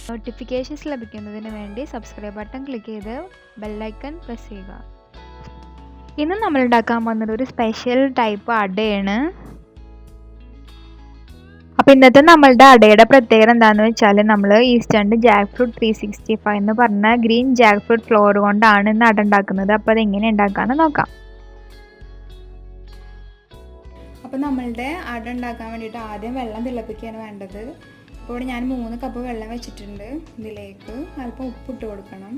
Notifications ലഭിക്കുന്നതിന് വേണ്ടി subscribe button click ചെയ്ത് ബെല്ലൈക്കൺ പ്രസ് ചെയ്യുക. ഇന്ന് നമ്മൾ ഉണ്ടാക്കാൻ പോകുന്നത് ഒരു സ്പെഷ്യൽ ടൈപ്പ് അടയാണ്. അപ്പോൾ ഇന്നത്തെ നമ്മളുടെ അടയുടെ പ്രത്യേകത എന്താണെന്ന് വെച്ചാൽ നമ്മൾ ഈസ്റ്റേൺ ജാക്ക് ഫ്രൂട്ട് 365 എന്ന് പറഞ്ഞ ഗ്രീൻ ജാക്ക് ഫ്രൂട്ട് ഫ്ലോർ കൊണ്ടാണ് ഇന്ന് അട ഉണ്ടാക്കുന്നത്. അപ്പോൾ അതെങ്ങനെ ഉണ്ടാക്കാമെന്ന് നോക്കാം. അപ്പോൾ നമ്മളുടെ അട ഉണ്ടാക്കാൻ വേണ്ടിയിട്ട് ആദ്യം വെള്ളം തിളപ്പിക്കുകയാണ് വേണ്ടത്. അപ്പോൾ ഇവിടെ ഞാൻ 3 കപ്പ് വെള്ളം വെച്ചിട്ടുണ്ട്. ഇതിലേക്ക് അല്പം ഉപ്പിട്ട് കൊടുക്കണം.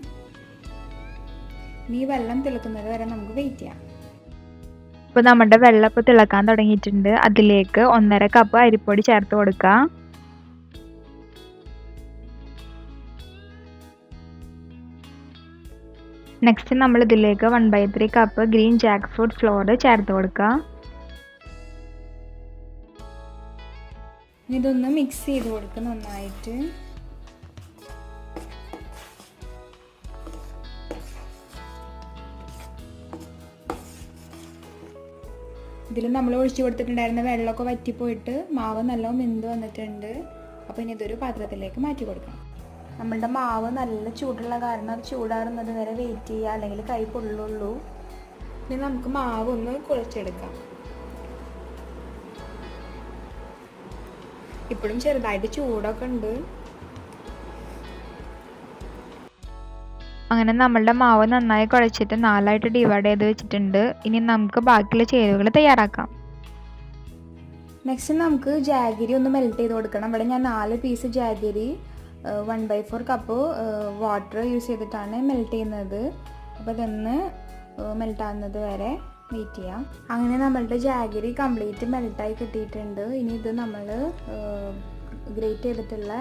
ഈ വെള്ളം തിളക്കുന്നത് വരെ നമുക്ക് വെയിറ്റ് ചെയ്യാം. ഇപ്പോൾ നമ്മുടെ വെള്ളം ഇപ്പോൾ തിളക്കാൻ തുടങ്ങിയിട്ടുണ്ട്. അതിലേക്ക് 1.5 കപ്പ് അരിപ്പൊടി ചേർത്ത് കൊടുക്കുക. നെക്സ്റ്റ് നമ്മൾ ഇതിലേക്ക് 1/3 cup green Jack fruit floor ചേർത്ത് കൊടുക്കുക. ഇതൊന്ന് മിക്സ് ചെയ്ത് കൊടുക്കുക നന്നായിട്ട്. ഇതിൽ നമ്മൾ ഒഴിച്ചു കൊടുത്തിട്ടുണ്ടായിരുന്ന വെള്ളമൊക്കെ വറ്റിപ്പോയിട്ട് മാവ് നല്ലോണം വെന്ത് വന്നിട്ടുണ്ട്. അപ്പോൾ ഇനി ഇതൊരു പാത്രത്തിലേക്ക് മാറ്റി കൊടുക്കണം. നമ്മളുടെ മാവ് നല്ല ചൂടുള്ള കാരണം അത് ചൂടാറുന്നത് വരെ വെയിറ്റ് ചെയ്യുക, അല്ലെങ്കിൽ കൈ പൊള്ളുള്ളൂ. ഇനി നമുക്ക് മാവ് ഒന്ന് കുഴച്ചെടുക്കാം. ഇപ്പോഴും ചെറുതായിട്ട് ചൂടൊക്കെ ഉണ്ട്. അങ്ങനെ നമ്മളുടെ മാവ് നന്നായി കുഴച്ചിട്ട് 4ആയിട്ട് ഡിവൈഡ് ചെയ്ത് വെച്ചിട്ടുണ്ട്. ഇനി നമുക്ക് ബാക്കിയുള്ള ചേരുവകൾ തയ്യാറാക്കാം. നെക്സ്റ്റ് നമുക്ക് ജാഗരി ഒന്ന് മെൽറ്റ് ചെയ്ത് കൊടുക്കണം. ഇവിടെ ഞാൻ 4 piece jaggery 1/4 cup water use ചെയ്തിട്ടാണ് മെൽറ്റ് ചെയ്യുന്നത്. അപ്പോൾ ഇതൊന്ന് മെൽറ്റ് ആകുന്നത് വരെ വെയിറ്റ് ചെയ്യാം. അങ്ങനെ നമ്മളുടെ ജാഗരി കംപ്ലീറ്റ് മെൽറ്റായി കിട്ടിയിട്ടുണ്ട്. ഇനി ഇത് നമ്മൾ ഗ്രേറ്റ് ചെയ്തിട്ടുള്ള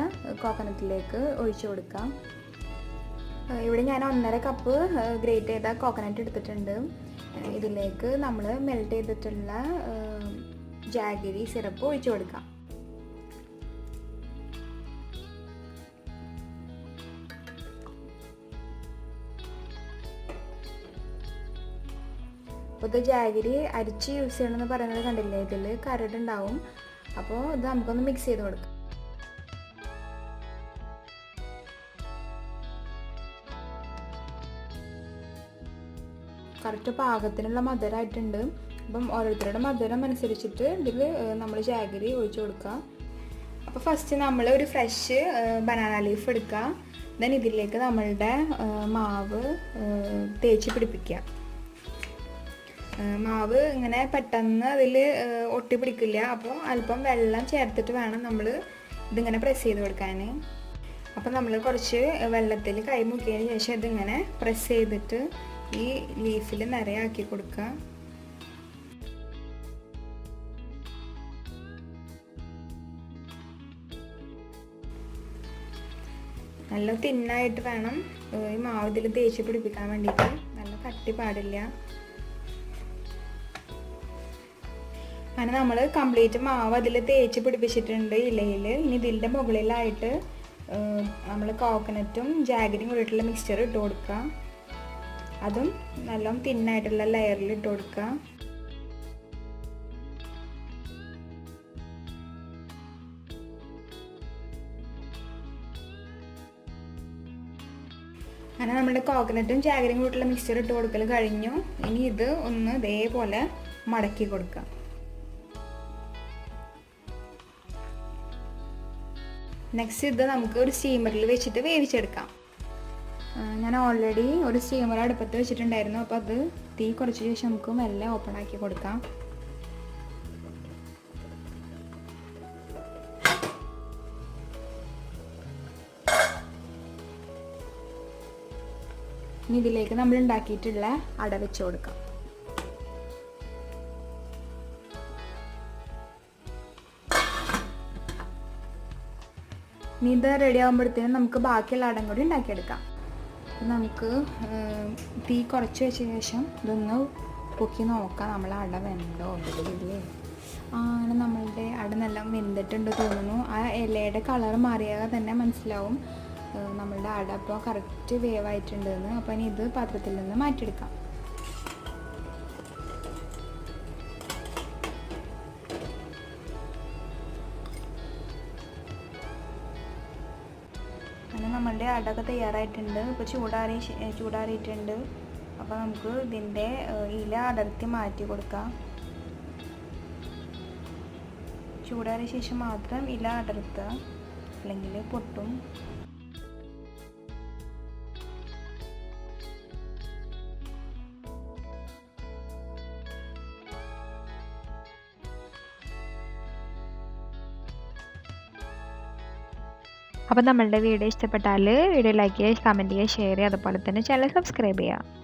കോക്കനട്ടിലേക്ക് ഒഴിച്ചു കൊടുക്കാം. ഇവിടെ ഞാൻ 1.5 കപ്പ് ഗ്രേറ്റ് ചെയ്ത കോക്കനട്ട് എടുത്തിട്ടുണ്ട്. ഇതിലേക്ക് നമ്മൾ മെൽറ്റ് ചെയ്തിട്ടുള്ള ജാഗരി സിറപ്പ് ഒഴിച്ചു കൊടുക്കാം. അപ്പോൾ ഇത് ജാഗരി അരിച്ച് യൂസ് ചെയ്യണമെന്ന് പറയുന്നത് കണ്ടില്ലേ, ഇതിൽ കരടുണ്ടാവും. അപ്പോൾ ഇത് നമുക്കൊന്ന് മിക്സ് ചെയ്ത് കൊടുക്കാം. കറക്റ്റ് പാകത്തിനുള്ള മധുരമായിട്ടുണ്ട്. അപ്പം ഓരോരുത്തരുടെ മധുരം അനുസരിച്ചിട്ട് ഇതിൽ നമ്മൾ ജാഗരി ഒഴിച്ചു കൊടുക്കുക. അപ്പോൾ ഫസ്റ്റ് നമ്മൾ ഒരു ഫ്രഷ് ബനാന ലീഫ് എടുക്കുക. ദെൻ ഇതിലേക്ക് നമ്മളുടെ മാവ് തേച്ച് പിടിപ്പിക്കുക. മാവ് ഇങ്ങനെ പെട്ടെന്ന് അതിൽ ഒട്ടി പിടിക്കില്ല. അപ്പോൾ അല്പം വെള്ളം ചേർത്തിട്ട് വേണം നമ്മൾ ഇതിങ്ങനെ പ്രസ് ചെയ്ത് കൊടുക്കാൻ. അപ്പോൾ നമ്മൾ കുറച്ച് വെള്ളത്തിൽ കൈ മുക്കിയതിന് ശേഷം ഇതിങ്ങനെ പ്രസ് ചെയ്തിട്ട് ഈ ലീഫിൽ നിറയെ ആക്കി കൊടുക്കുക. നല്ല തിന്നായിട്ട് വേണം ഈ മാവ് ഇതിൽ തേച്ച് പിടിപ്പിക്കാൻ വേണ്ടിയിട്ട്. നല്ല കട്ടി പാടില്ല. അങ്ങനെ നമ്മൾ കംപ്ലീറ്റ് മാവ് അതിൽ തേച്ച് പിടിപ്പിച്ചിട്ടുണ്ട് ഇലയിൽ. ഇനി ഇതിൻ്റെ മുകളിലായിട്ട് നമ്മൾ കോക്കനട്ടും ജാഗരിയും കൂടിയിട്ടുള്ള മിക്സ്ചർ ഇട്ട് കൊടുക്കുക. അതും നല്ലോണം തിന്നായിട്ടുള്ള ലെയറിൽ ഇട്ട് കൊടുക്കുക. അങ്ങനെ നമ്മുടെ കോക്കനട്ടും ജാഗരിയും കൂടിയിട്ടുള്ള മിക്സ്ചർ ഇട്ട് കൊടുക്കൽ കഴിഞ്ഞു. ഇനി ഇത് ഒന്ന് ഇതേപോലെ മടക്കി കൊടുക്കുക. നെക്സ്റ്റ് ഇത് നമുക്ക് ഒരു സ്റ്റീമറിൽ വെച്ചിട്ട് വേവിച്ചെടുക്കാം. ഞാൻ ഓൾറെഡി ഒരു സ്റ്റീമർ അടുപ്പത്ത് വെച്ചിട്ടുണ്ടായിരുന്നു. അപ്പോൾ അത് തീ കുറച്ച് ശേഷം നമുക്ക് മെല്ലെ ഓപ്പൺ ആക്കി കൊടുക്കാം. ഇനി ഇതിലേക്ക് നമ്മൾ ഉണ്ടാക്കിയിട്ടുള്ള അട വെച്ച് കൊടുക്കാം. ഇനി ഇത് റെഡി ആകുമ്പോഴത്തേനും നമുക്ക് ബാക്കിയുള്ള അടം കൂടി ഉണ്ടാക്കിയെടുക്കാം. നമുക്ക് തീ കുറച്ച് വെച്ച ശേഷം ഇതൊന്ന് പൊക്കി നോക്കാം നമ്മൾ അട വെന്തോ ഇല്ലേ. അങ്ങനെ നമ്മളുടെ അട നല്ല വെന്തിട്ടുണ്ട് തോന്നുന്നു. ആ ഇലയുടെ കളർ മാറിയാൽ തന്നെ മനസ്സിലാവും നമ്മളുടെ അട അപ്പോൾ കറക്റ്റ് വേവായിട്ടുണ്ടെന്ന്. അപ്പോൾ ഇനി ഇത് പാത്രത്തിൽ നിന്ന് മാറ്റിയെടുക്കാം. നമ്മളുടെ അടയൊക്കെ തയ്യാറായിട്ടുണ്ട്. ഇപ്പോൾ ചൂടാറിയിട്ടുണ്ട്. അപ്പോൾ നമുക്ക് ഇതിൻ്റെ ഇല അടർത്തി മാറ്റി കൊടുക്കാം. ചൂടാറിയ ശേഷം മാത്രം ഇല അടർത്തുക, അല്ലെങ്കിൽ പൊട്ടും. അപ്പോൾ നമ്മളുടെ വീഡിയോ ഇഷ്ടപ്പെട്ടാൽ വീഡിയോ ലൈക്ക് ചെയ്യുക, കമൻറ്റ് ചെയ്യുക, ഷെയർ ചെയ്യുക, അതുപോലെ തന്നെ ചാനൽ സബ്സ്ക്രൈബ് ചെയ്യുക.